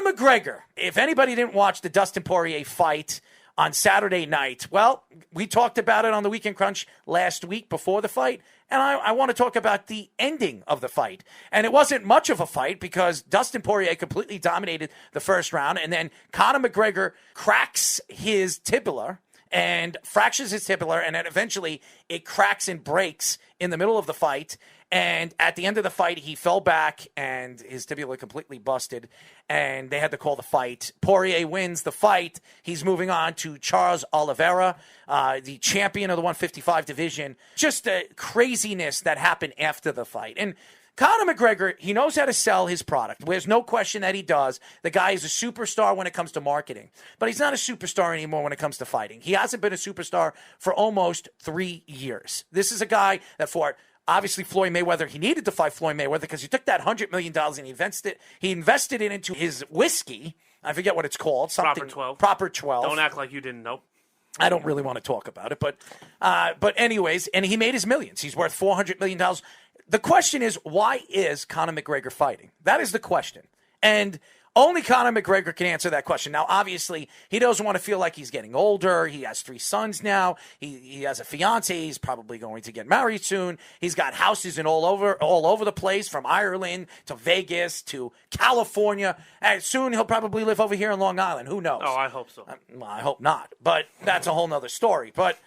Conor McGregor, if anybody didn't watch the Dustin Poirier fight on Saturday night, well, we talked about it on the Weekend Crunch last week before the fight, and I want to talk about the ending of the fight. And it wasn't much of a fight because Dustin Poirier completely dominated the first round, and then Conor McGregor cracks his tibia and fractures his tibia, and then eventually it cracks and breaks in the middle of the fight. And at the end of the fight, he fell back and his tibia completely busted, and they had to call the fight. Poirier wins the fight. He's moving on to Charles Oliveira, the champion of the 155 division. Just the craziness that happened after the fight. And Conor McGregor, he knows how to sell his product. There's no question that he does. The guy is a superstar when it comes to marketing, but he's not a superstar anymore when it comes to fighting. He hasn't been a superstar for almost 3 years. This is a guy that fought, obviously, Floyd Mayweather. He needed to fight Floyd Mayweather because he took that $100 million and he invested it into his whiskey. I forget what it's called. Proper 12. Proper 12. Don't act like you didn't know. I don't really want to talk about it, but anyways, and he made his millions. He's worth $400 million. The question is, why is Conor McGregor fighting? That is the question. And only Conor McGregor can answer that question. Now, obviously, he doesn't want to feel like he's getting older. He has 3 sons now. He has a fiance. He's probably going to get married soon. He's got houses in all over the place, from Ireland to Vegas to California. And soon he'll probably live over here in Long Island. Who knows? Oh, I hope so. Well, I hope not. But that's a whole nother story. But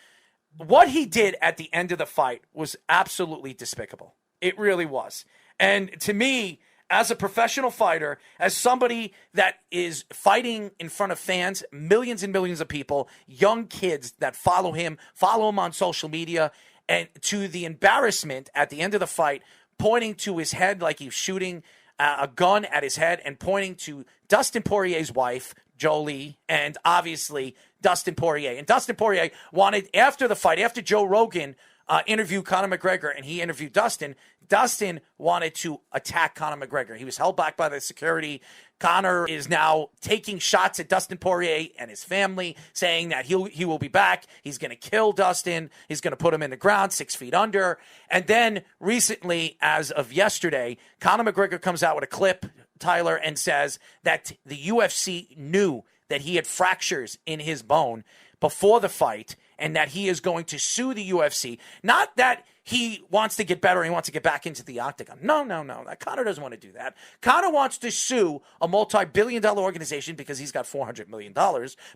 what he did at the end of the fight was absolutely despicable. It really was. And to me, as a professional fighter, as somebody that is fighting in front of fans, millions and millions of people, young kids that follow him on social media, and to the embarrassment at the end of the fight, pointing to his head like he's shooting a gun at his head, and pointing to Dustin Poirier's wife, Jolie, and obviously Dustin Poirier. And Dustin Poirier wanted, after the fight, after Joe Rogan interviewed Conor McGregor and he interviewed Dustin wanted to attack Conor McGregor. He was held back by the security. Conor is now taking shots at Dustin Poirier and his family, saying that he will be back. He's going to kill Dustin. He's going to put him in the ground 6 feet under. And then recently, as of yesterday, Conor McGregor comes out with a clip, Tyler, and says that the UFC knew that he had fractures in his bone before the fight, and that he is going to sue the UFC. Not that he wants to get better and he wants to get back into the octagon. No. Conor doesn't want to do that. Conor wants to sue a multi-billion-dollar organization because he's got $400 million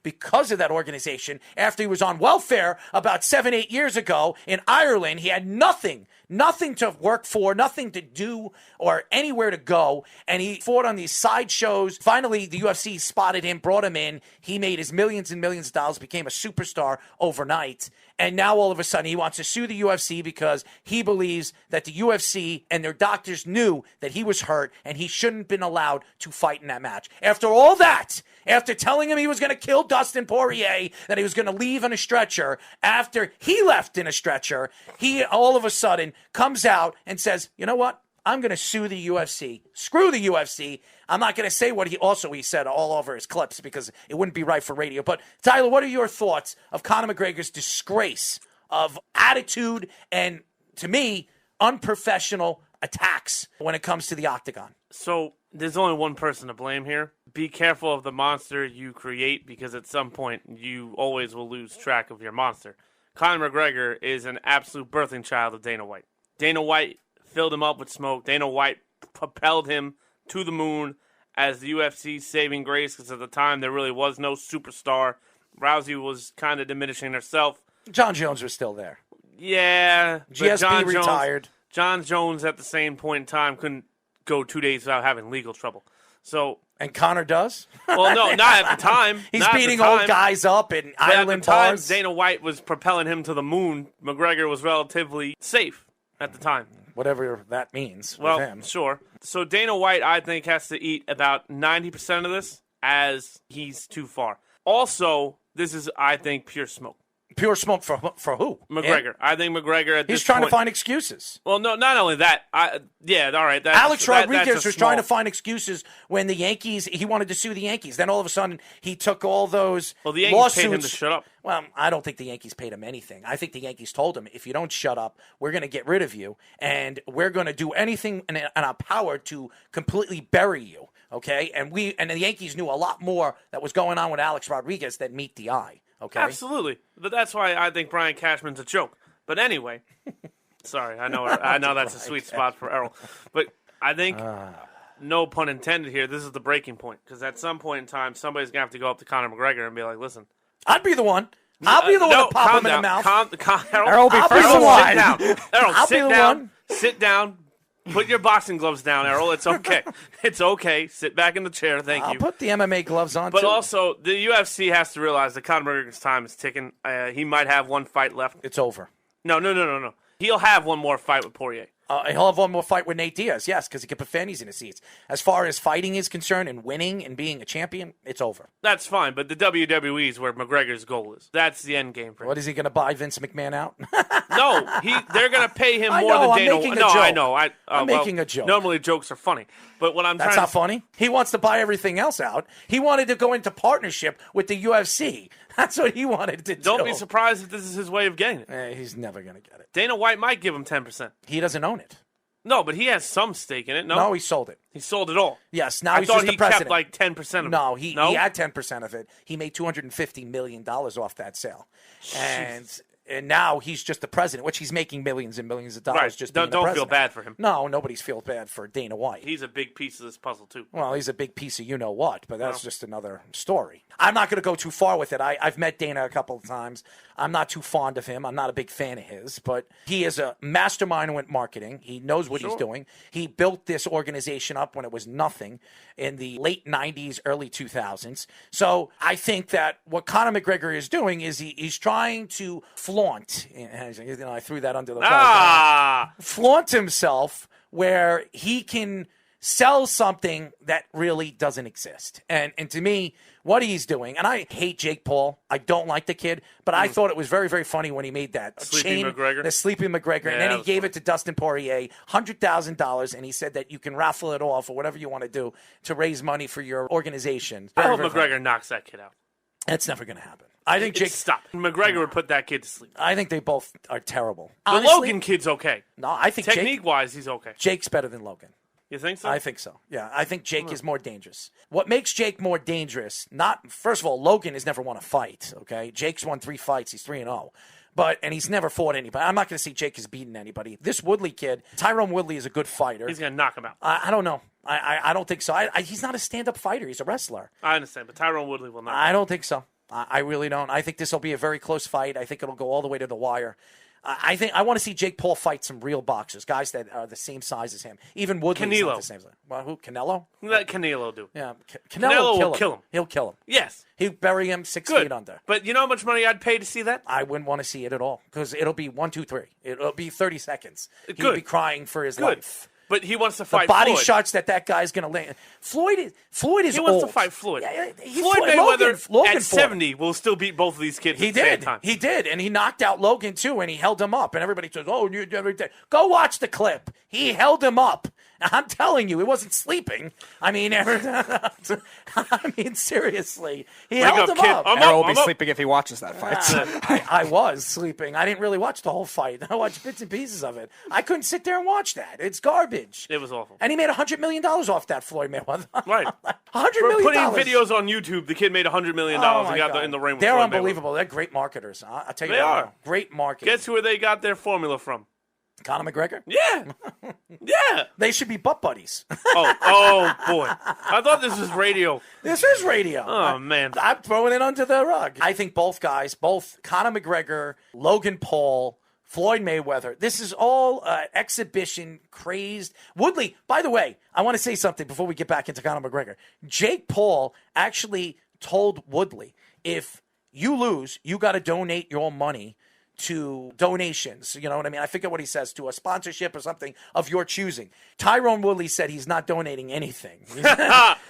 because of that organization. After he was on welfare about 7-8 years ago in Ireland, he had nothing to work for, nothing to do or anywhere to go, and he fought on these side shows. Finally, the UFC spotted him, brought him in. He made his millions and millions of dollars, became a superstar overnight, and now all of a sudden he wants to sue the UFC because he believes that the UFC and their doctors knew that he was hurt and he shouldn't have been allowed to fight in that match. After all that, after telling him he was going to kill Dustin Poirier, that he was going to leave in a stretcher, after he left in a stretcher, he all of a sudden comes out and says, you know what? I'm going to sue the UFC. Screw the UFC. I'm not going to say what he said all over his clips because it wouldn't be right for radio. But, Tyler, what are your thoughts of Conor McGregor's disgrace of attitude and, to me, unprofessional attacks when it comes to the octagon? So there's only one person to blame here. Be careful of the monster you create because at some point you always will lose track of your monster. Conor McGregor is an absolute birthing child of Dana White. Dana White filled him up with smoke. Dana White propelled him to the moon as the UFC's saving grace because at the time there really was no superstar. Rousey was kind of diminishing herself. John Jones was still there. Yeah. GSP retired. John Jones at the same point in time couldn't go 2 days without having legal trouble. And Conor does? Well, no, not at the time. He's beating old guys up in Ireland bars. At the time, Dana White was propelling him to the moon. McGregor was relatively safe at the time. Whatever that means. Well, with him. Sure. So Dana White, I think, has to eat about 90% of this as he's too far. Also, this is, I think, pure smoke. Pure smoke for who? McGregor. Yeah. I think McGregor at this He's trying point, to find excuses. Well, no, not only that. All right. Alex Rodriguez was trying to find excuses when the Yankees, he wanted to sue the Yankees. Then all of a sudden, he took all those Well, the Yankees lawsuits. paid him to shut up. Well, I don't think the Yankees paid him anything. I think the Yankees told him, if you don't shut up, we're going to get rid of you, and we're going to do anything in our power to completely bury you. okay? And the Yankees knew a lot more that was going on with Alex Rodriguez than meet the eye, okay? Absolutely. But that's why I think Brian Cashman's a joke. But anyway, sorry, I know that's a sweet spot for Errol. But I think, no pun intended here, this is the breaking point. Because at some point in time, somebody's going to have to go up to Conor McGregor and be like, listen. I'd be the one. I'll be the one to pop him in the mouth. Errol, I'll be the one. Errol, sit down. Put your boxing gloves down, Errol. It's okay. It's okay. Sit back in the chair. Thank you. I'll put the MMA gloves on, But too. also, the UFC has to realize that Conor McGregor's time is ticking. He might have one fight left. It's over. No. He'll have one more fight with Poirier. He'll have one more fight with Nate Diaz, yes, because he can put fannies in his seats. As far as fighting is concerned and winning and being a champion, it's over. That's fine, but the WWE is where McGregor's goal is. That's the end game for him. What, is he going to buy Vince McMahon out? No, they're going to pay him more than Dana. I know. I'm making a joke. Normally jokes are funny, but what That's not funny. He wants to buy everything else out. He wanted to go into partnership with the UFC. That's what he wanted to do. Don't be surprised if this is his way of getting it. He's never going to get it. Dana White might give him 10%. He doesn't own it. No, but he has some stake in it. No, he sold it. He sold it all. Yes, now I he's thought just the president. Kept like 10% of it. No, he had 10% of it. He made $250 million off that sale. And now he's just the president, which he's making millions and millions of dollars right. just being the Don't president. feel bad for him. No, nobody's feel bad for Dana White. He's a big piece of this puzzle, too. Well, he's a big piece of you-know-what, but that's just another story. I'm not going to go too far with it. I've met Dana a couple of times. I'm not too fond of him. I'm not a big fan of his, but he is a mastermind with marketing. He knows what he's doing. He built this organization up when it was nothing in the late 90s, early 2000s. So I think that what Conor McGregor is doing is he's trying to flaunt. I threw that under the bus. Flaunt himself where he can sell something that really doesn't exist. And to me, what he's doing, and I hate Jake Paul. I don't like the kid, but I thought it was very, very funny when he made that the Sleeping McGregor, and then he gave it to Dustin Poirier, $100,000, and he said that you can raffle it off or whatever you want to do to raise money for your organization. I hope McGregor knocks that kid out. That's never going to happen. I think Jake. Stop. McGregor would put that kid to sleep. I think they both are terrible. The Logan kid's okay. No, I think technique-wise, he's okay. Jake's better than Logan. You think so? I think so. Yeah, I think Jake is more dangerous. What makes Jake more dangerous? First of all, Logan has never won a fight. Okay, Jake's won 3 fights. He's 3-0. And he's never fought anybody. I'm not going to say Jake has beaten anybody. This Woodley kid, Tyrone Woodley, is a good fighter. He's going to knock him out. I don't know. I don't think so. He's not a stand-up fighter. He's a wrestler. I understand, but Tyrone Woodley will not. I don't think so. I really don't. I think this will be a very close fight. I think it'll go all the way to the wire. I want to see Jake Paul fight some real boxers, guys that are the same size as him. Even Woodley's not the same size. Well, who? Canelo? Let Canelo do. Yeah, Canelo will kill him. He'll kill him. Yes. He'll bury him 6 feet under. But you know how much money I'd pay to see that? I wouldn't want to see it at all because it'll be 1, 2, 3. It'll be 30 seconds. He'll be crying for his life. But he wants to fight the body Floyd. shots that guy's going to land. Floyd is old. He wants to fight Floyd. Yeah, Floyd Mayweather at 70 will still beat both of these kids at the same time. He did, and he knocked out Logan too, and he held him up. And everybody says, "Oh, you did." Go watch the clip. He held him up. I'm telling you, he wasn't sleeping. I mean, seriously, he held him up. Errol will be sleeping if he watches that fight. I was sleeping. I didn't really watch the whole fight. I watched bits and pieces of it. I couldn't sit there and watch that. It's garbage. It was awful. And he made $100 million off that Floyd Mayweather. Right. $100 million. Putting videos on YouTube, the kid made $100 million and got in the ring with They're Floyd unbelievable. Mayweather. They're great marketers. I'll tell you They are. Great marketers. Guess where they got their formula from? Conor McGregor? Yeah. Yeah. They should be butt buddies. Oh, boy. I thought this was radio. This is radio. Oh, man. I'm throwing it under the rug. I think both guys, both Conor McGregor, Logan Paul, Floyd Mayweather, this is all exhibition crazed. Woodley, by the way, I want to say something before we get back into Conor McGregor. Jake Paul actually told Woodley, if you lose, you got to donate your money to donations. You know what I mean? I forget what he says, to a sponsorship or something of your choosing. Tyrone Woodley said he's not donating anything.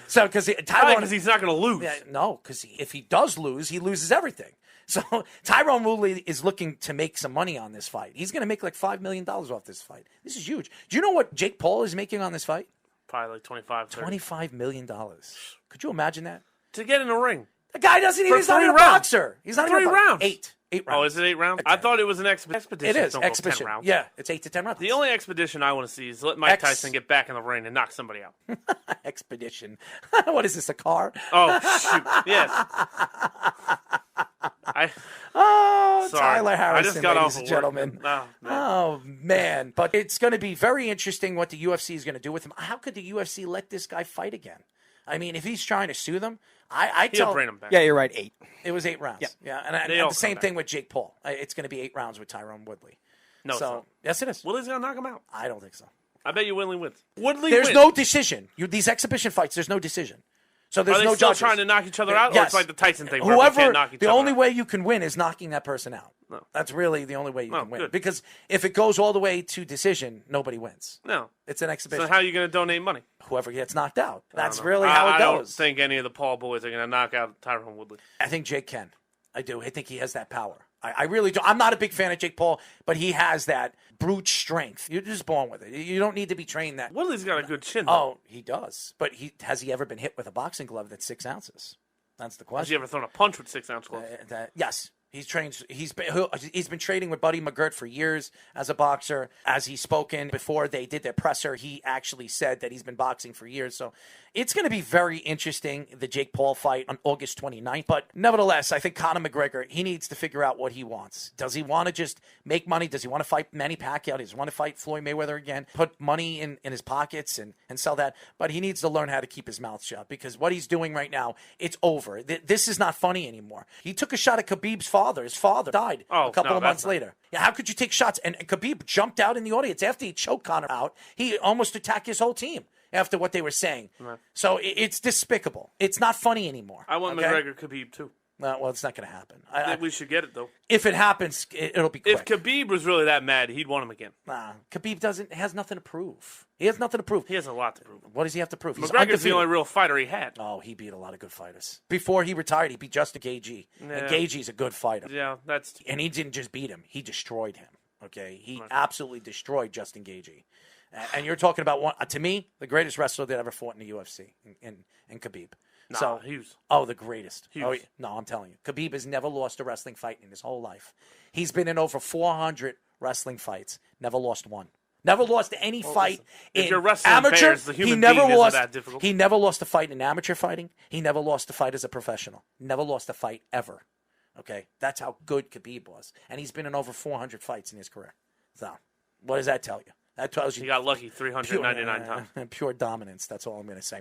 So, because he's not going to lose. No, because if he does lose, he loses everything. So Tyrone Woodley is looking to make some money on this fight. He's going to make like $5 million off this fight. This is huge. Do you know what Jake Paul is making on this fight? Probably like 25, 30. $25 million. Could you imagine that? To get in the ring. The guy doesn't even, he's not even a boxer. He's not even a boxer. 8. 8 rounds. Oh, is it 8 rounds? I thought it was an expedition. It is. Don't go 10 Expedition. rounds. Yeah, it's 8 to 10 rounds. The only expedition I want to see is let Mike Tyson get back in the ring and knock somebody out. Expedition. What is this, a car? Oh, shoot. Yes. Tyler Harrison, I just got ladies off and of gentlemen. Work. Oh, man. But it's going to be very interesting what the UFC is going to do with him. How could the UFC let this guy fight again? I mean, if he's trying to sue them, He'll bring him back. Yeah, you're right. 8. It was 8 rounds. Yeah. And the same thing with Jake Paul. It's going to be 8 rounds with Tyrone Woodley. No, so, yes, it is. Woodley's going to knock him out. I don't think so. I bet you Woodley wins. Woodley There's wins. no decision. These exhibition fights, there's no decision. So there's Are they no still judges. trying to knock each other out? Yes. Or it's like the Tyson thing where we can't knock each the other only out? way you can win is knocking that person out. No. That's really the only way you can win. Good. Because if it goes all the way to decision, nobody wins. No. It's an exhibition. So how are you going to donate money? Whoever gets knocked out. That's I really how it I don't goes. think any of the Paul boys are going to knock out Tyrone Woodley. I think Jake can. I do. I think he has that power. I really do. I'm not a big fan of Jake Paul, but he has that brute strength. You're just born with it. You don't need to be trained that. Woodley's got a good chin, though. Oh, he does. But has he ever been hit with a boxing glove that's 6 ounces? That's the question. Has he ever thrown a punch with 6-ounce gloves? Yes. He's trained. He's been training with Buddy McGirt for years as a boxer. As he's spoken before they did their presser, he actually said that he's been boxing for years. So it's going to be very interesting, the Jake Paul fight on August 29th. But nevertheless, I think Conor McGregor, he needs to figure out what he wants. Does he want to just make money? Does he want to fight Manny Pacquiao? Does he want to fight Floyd Mayweather again? Put money in his pockets and sell that? But he needs to learn how to keep his mouth shut, because what he's doing right now, it's over. This is not funny anymore. He took a shot at Khabib's father. His father died a couple of months later. Yeah, how could you take shots? And Khabib jumped out in the audience after he choked Conor out. He almost attacked his whole team after what they were saying. Right. So it's despicable. It's not funny anymore. I want McGregor Khabib too. Well, it's not going to happen. I think we should get it, though. If it happens, it'll be quick. If Khabib was really that mad, he'd want him again. Nah, Khabib has nothing to prove. He has nothing to prove. He has a lot to prove. What does he have to prove? He's McGregor's undefeated. the only real fighter he had. Oh, he beat a lot of good fighters. Before he retired, he beat Justin Gaethje. Yeah. And Gaethje's a good fighter. Yeah, that's... And he didn't just beat him. He destroyed him. Okay? He absolutely destroyed Justin Gaethje. And you're talking about, to me, the greatest wrestler that ever fought in the UFC, in Khabib. Hughes. Oh, the greatest. Hughes. Oh, no, I'm telling you. Khabib has never lost a wrestling fight in his whole life. He's been in over 400 wrestling fights. Never lost one. Never lost any fight if in you're wrestling amateur. Bears, the human being isn't that difficult. He never lost a fight in amateur fighting. He never lost a fight as a professional. Never lost a fight ever. Okay? That's how good Khabib was. And he's been in over 400 fights in his career. So, what does that tell you? That tells you he got lucky 399 times. Pure dominance. That's all I'm going to say.